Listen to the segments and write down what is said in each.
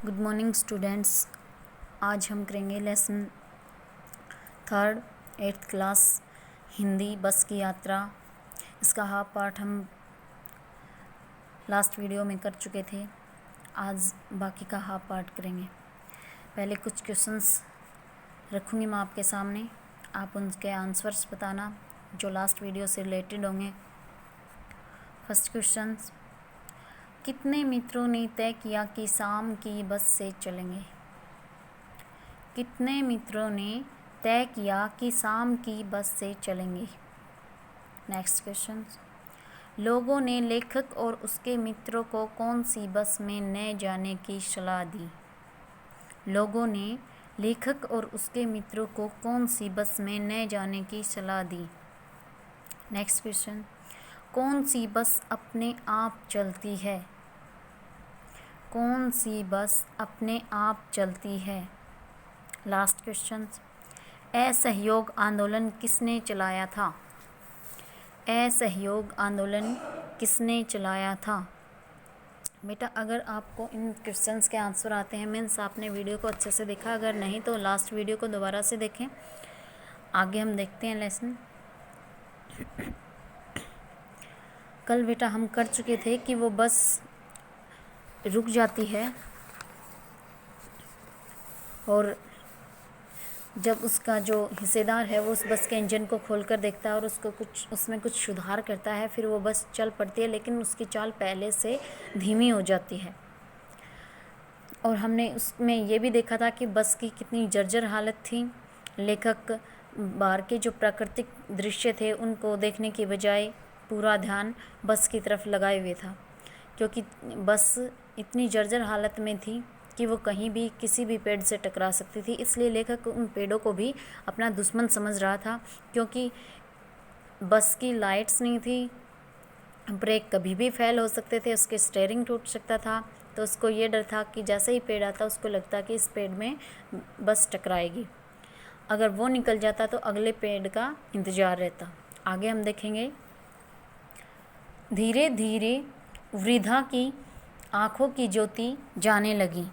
Good morning students. आज हम करेंगे लेसन 3 8th क्लास हिंदी बस की यात्रा। इसका हाफ पार्ट हम लास्ट वीडियो में कर चुके थे। आज बाकी का हाफ पार्ट करेंगे। पहले कुछ क्वेश्चंस रखूँगी मैं आपके सामने, आप उनके आंसर्स बताना जो लास्ट वीडियो से रिलेटेड होंगे। फर्स्ट क्वेश्चन, कितने मित्रों ने तय किया कि शाम की बस से चलेंगे? कितने मित्रों ने तय किया कि शाम की बस से चलेंगे? नेक्स्ट क्वेश्चन, लोगों ने लेखक और उसके मित्रों को कौन सी बस में न जाने की सलाह दी? लोगों ने लेखक और उसके मित्रों को कौन सी बस में न जाने की सलाह दी? नेक्स्ट क्वेश्चन, कौन सी बस अपने आप चलती है? कौन सी बस अपने आप चलती है? लास्ट क्वेश्चन, असहयोग आंदोलन किसने चलाया था? असहयोग आंदोलन किसने चलाया था? बेटा, अगर आपको इन क्वेश्चंस के आंसर आते हैं मीन्स आपने वीडियो को अच्छे से देखा, अगर नहीं तो लास्ट वीडियो को दोबारा से देखें। आगे हम देखते हैं लेसन। कल बेटा हम कर चुके थे कि वो बस रुक जाती है और जब उसका जो हिस्सेदार है वो उस बस के इंजन को खोलकर देखता है और उसमें कुछ सुधार करता है, फिर वो बस चल पड़ती है, लेकिन उसकी चाल पहले से धीमी हो जाती है। और हमने उसमें ये भी देखा था कि बस की कितनी जर्जर हालत थी। लेखक बाहर के जो प्राकृतिक दृश्य थे उनको देखने की बजाय पूरा ध्यान बस की तरफ लगाए हुए था, क्योंकि बस इतनी जर्जर हालत में थी कि वो कहीं भी किसी भी पेड़ से टकरा सकती थी। इसलिए लेखक उन पेड़ों को भी अपना दुश्मन समझ रहा था, क्योंकि बस की लाइट्स नहीं थी, ब्रेक कभी भी फेल हो सकते थे, उसके स्टीयरिंग टूट सकता था। तो उसको ये डर था कि जैसे ही पेड़ आता उसको लगता कि इस पेड़ में बस टकराएगी। अगर वो निकल जाता तो अगले पेड़ का इंतज़ार रहता। आगे हम देखेंगे। धीरे धीरे वृद्धा की आँखों की ज्योति जाने लगी।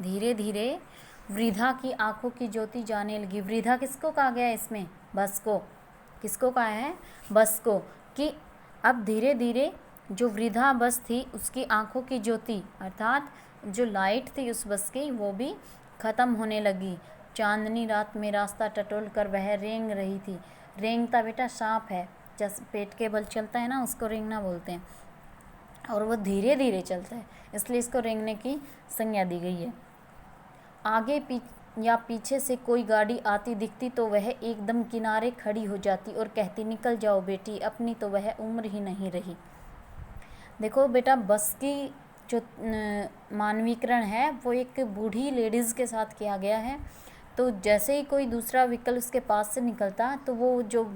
धीरे धीरे वृद्धा की आँखों की ज्योति जाने लगी। वृद्धा किसको कहा गया है इसमें? बस को। किसको कहा है? बस को। कि अब धीरे धीरे जो वृद्धा बस थी उसकी आँखों की ज्योति अर्थात जो लाइट थी उस बस की वो भी ख़त्म होने लगी। चांदनी रात में रास्ता टटोल कर वह रेंग रही थी। रेंगता बेटा सांप है, जैसे पेट के बल चलता है ना, उसको रेंगना बोलते हैं। और वो धीरे धीरे चलता है, इसलिए इसको रेंगने की संज्ञा दी गई है। आगे या पीछे से कोई गाड़ी आती दिखती तो वह एकदम किनारे खड़ी हो जाती और कहती, निकल जाओ बेटी, अपनी तो वह उम्र ही नहीं रही। देखो बेटा, बस की जो मानवीकरण है वो एक बूढ़ी लेडीज़ के साथ किया गया है। तो जैसे ही कोई दूसरा व्हीकल उसके पास से निकलता तो वो जो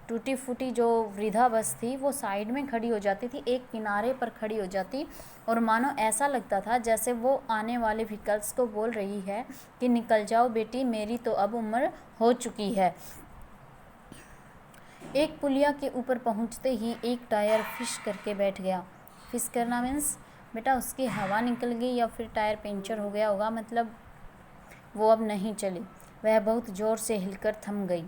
टूटी फूटी जो वृद्धा बस थी वो साइड में खड़ी हो जाती थी, एक किनारे पर खड़ी हो जाती, और मानो ऐसा लगता था जैसे वो आने वाले व्हीकल्स को बोल रही है कि निकल जाओ बेटी, मेरी तो अब उम्र हो चुकी है। एक पुलिया के ऊपर पहुंचते ही एक टायर फिश करके बैठ गया। फिश करना मीन्स बेटा उसकी हवा निकल गई या फिर टायर पंचर हो गया होगा, मतलब वो अब नहीं चली। वह बहुत ज़ोर से हिलकर थम गई।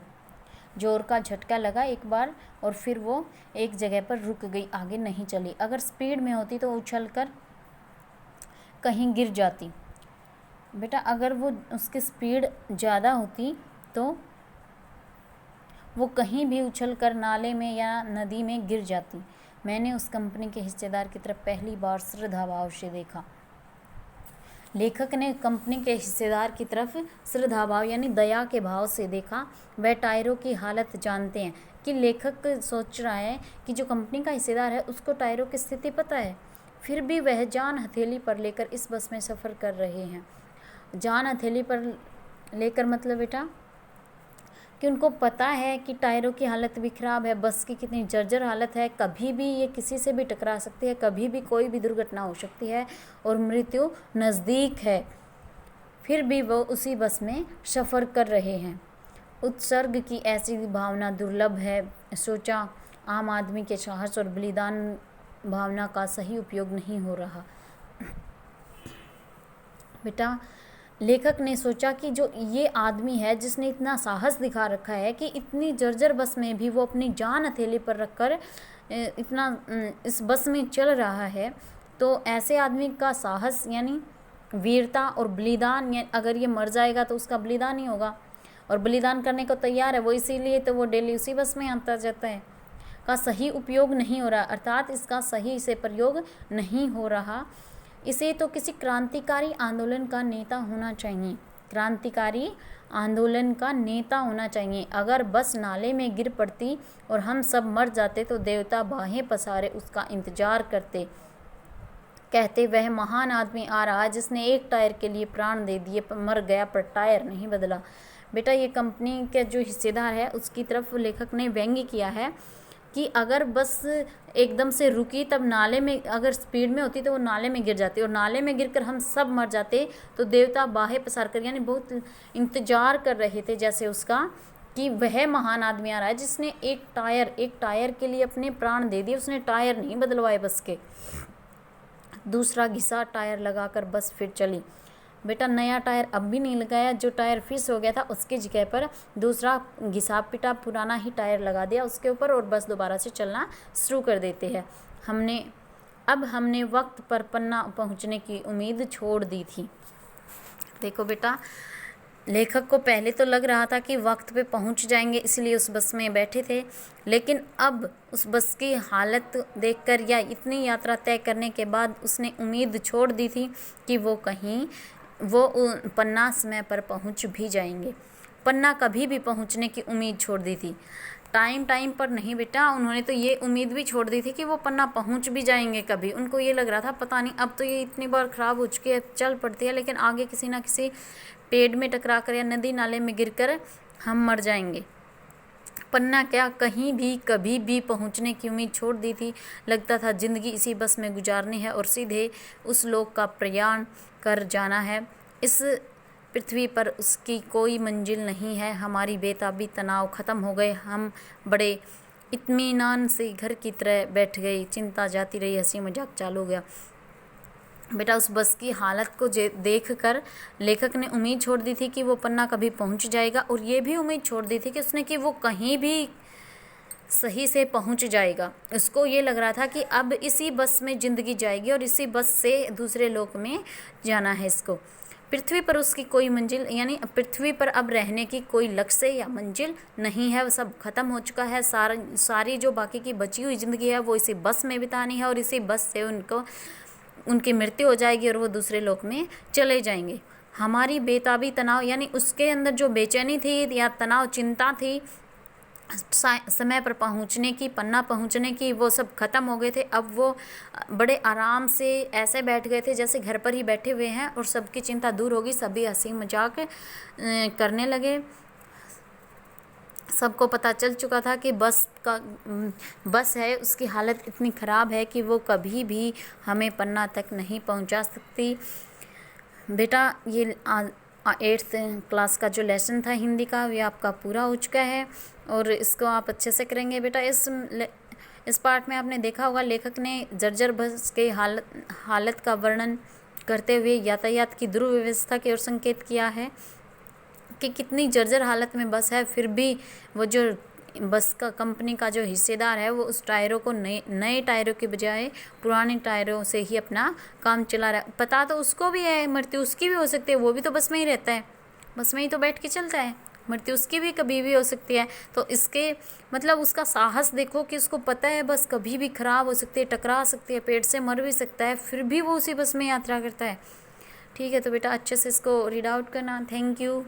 जोर का झटका लगा एक बार और फिर वो एक जगह पर रुक गई, आगे नहीं चली। अगर स्पीड में होती तो उछलकर कहीं गिर जाती। बेटा अगर वो उसकी स्पीड ज़्यादा होती तो वो कहीं भी उछलकर नाले में या नदी में गिर जाती। मैंने उस कंपनी के हिस्सेदार की तरफ पहली बार श्रद्धाभाव से देखा। लेखक ने कंपनी के हिस्सेदार की तरफ श्रद्धाभाव यानी दया के भाव से देखा। वह टायरों की हालत जानते हैं कि लेखक सोच रहा है कि जो कंपनी का हिस्सेदार है उसको टायरों की स्थिति पता है, फिर भी वह जान हथेली पर लेकर इस बस में सफ़र कर रहे हैं। जान हथेली पर लेकर मतलब बेटा कि उनको पता है कि टायरों की हालत भी ख़राब है, बस की कितनी जर्जर हालत है, कभी भी ये किसी से भी टकरा सकती है, कभी भी कोई भी दुर्घटना हो सकती है और मृत्यु नज़दीक है, फिर भी वो उसी बस में सफ़र कर रहे हैं। उत्सर्ग की ऐसी भावना दुर्लभ है। सोचा, आम आदमी के साहस और बलिदान भावना का सही उपयोग नहीं हो रहा। बेटा लेखक ने सोचा कि जो ये आदमी है जिसने इतना साहस दिखा रखा है कि इतनी जर्जर बस में भी वो अपनी जान हथेली पर रखकर इतना इस बस में चल रहा है, तो ऐसे आदमी का साहस यानी वीरता और बलिदान, अगर ये मर जाएगा तो उसका बलिदान ही होगा, और बलिदान करने को तैयार है वो, इसीलिए तो वो डेली उसी बस में आता जाता है, का सही उपयोग नहीं हो रहा, अर्थात इसका सही से प्रयोग नहीं हो रहा। इसे तो किसी क्रांतिकारी आंदोलन का नेता होना चाहिए, क्रांतिकारी आंदोलन का नेता होना चाहिए। अगर बस नाले में गिर पड़ती और हम सब मर जाते तो देवता बाहें पसारे उसका इंतजार करते, कहते वह महान आदमी आ रहा है जिसने एक टायर के लिए प्राण दे दिए, मर गया पर टायर नहीं बदला। बेटा ये कंपनी के जो हिस्सेदार है उसकी तरफ लेखक ने व्यंग्य किया है कि अगर बस एकदम से रुकी तब नाले में, अगर स्पीड में होती तो वो नाले में गिर जाती, और नाले में गिरकर हम सब मर जाते तो देवता बाहें पसार कर, यानी बहुत इंतजार कर रहे थे जैसे उसका, कि वह महान आदमी आ रहा है जिसने एक टायर के लिए अपने प्राण दे दिए, उसने टायर नहीं बदलवाए बस के। दूसरा घिसा टायर लगाकर बस फिर चली। बेटा नया टायर अब भी नहीं लगाया, जो टायर फिस हो गया था उसकी जगह पर दूसरा घिसा पिटा पुराना ही टायर लगा दिया उसके ऊपर, और बस दोबारा से चलना शुरू कर देते हैं। हमने वक्त पर पन्ना पहुंचने की उम्मीद छोड़ दी थी। देखो बेटा लेखक को पहले तो लग रहा था कि वक्त पे पहुंच जाएंगे इसलिए उस बस में बैठे थे, लेकिन अब उस बस की हालत देखकर या इतनी यात्रा तय करने के बाद उसने उम्मीद छोड़ दी थी कि वो पन्ना समय पर पहुंच भी जाएंगे। पन्ना कभी भी पहुंचने की उम्मीद छोड़ दी थी, टाइम पर नहीं बेटा, उन्होंने तो ये उम्मीद भी छोड़ दी थी कि वो पन्ना पहुंच भी जाएंगे कभी। उनको ये लग रहा था पता नहीं अब तो ये इतनी बार ख़राब हो चुकी है, चल पड़ती है, लेकिन आगे किसी ना किसी पेड़ में टकरा कर या नदी नाले में गिरकर हम मर जाएंगे। पन्ना क्या कहीं भी कभी भी पहुंचने की उम्मीद छोड़ दी थी। लगता था ज़िंदगी इसी बस में गुजारनी है और सीधे उस लोक का प्रयाण कर जाना है। इस पृथ्वी पर उसकी कोई मंजिल नहीं है। हमारी बेताबी तनाव ख़त्म हो गए, हम बड़े इत्मीनान से घर की तरह बैठ गए, चिंता जाती रही, हंसी मजाक चालू हो गया। बेटा उस बस की हालत को देख कर लेखक ने उम्मीद छोड़ दी थी कि वो पन्ना कभी पहुंच जाएगा, और ये भी उम्मीद छोड़ दी थी कि वो कहीं भी सही से पहुंच जाएगा। उसको ये लग रहा था कि अब इसी बस में ज़िंदगी जाएगी और इसी बस से दूसरे लोक में जाना है इसको। पृथ्वी पर उसकी कोई मंजिल, यानी पृथ्वी पर अब रहने की कोई लक्ष्य या मंजिल नहीं है, वो सब ख़त्म हो चुका है। सारी जो बाकी की बची हुई ज़िंदगी है वो इसी बस में बितानी है, और इसी बस से उनकी मृत्यु हो जाएगी और वो दूसरे लोक में चले जाएंगे। हमारी बेताबी तनाव, यानी उसके अंदर जो बेचैनी थी या तनाव चिंता थी समय पर पहुंचने की, पन्ना पहुंचने की, वो सब ख़त्म हो गए थे। अब वो बड़े आराम से ऐसे बैठ गए थे जैसे घर पर ही बैठे हुए हैं, और सबकी चिंता दूर होगी, सभी हंसी मजाक करने लगे। सबको पता चल चुका था कि बस है उसकी हालत इतनी ख़राब है कि वो कभी भी हमें पन्ना तक नहीं पहुंचा सकती। बेटा ये 8th क्लास का जो लेसन था हिंदी का ये आपका पूरा हो चुका है, और इसको आप अच्छे से करेंगे। बेटा इस पार्ट में आपने देखा होगा लेखक ने जर्जर बस के हालत का वर्णन करते हुए यातायात की दुर्व्यवस्था की ओर संकेत किया है कि कितनी जर्जर हालत में बस है, फिर भी वो जो बस का कंपनी का जो हिस्सेदार है वो उस टायरों को नए टायरों के बजाय पुराने टायरों से ही अपना काम चला रहा है। पता तो उसको भी है मृत्यु उसकी भी हो सकती है, वो भी तो बस में ही रहता है, बस में ही तो बैठ के चलता है, मृत्यु उसकी भी कभी भी हो सकती है। तो इसके मतलब उसका साहस देखो कि उसको पता है बस कभी भी ख़राब हो सकती है, टकरा सकती है, पेट से मर भी सकता है, फिर भी वो उसी बस में यात्रा करता है। ठीक है, तो बेटा अच्छे से इसको रीड आउट करना। Thank you.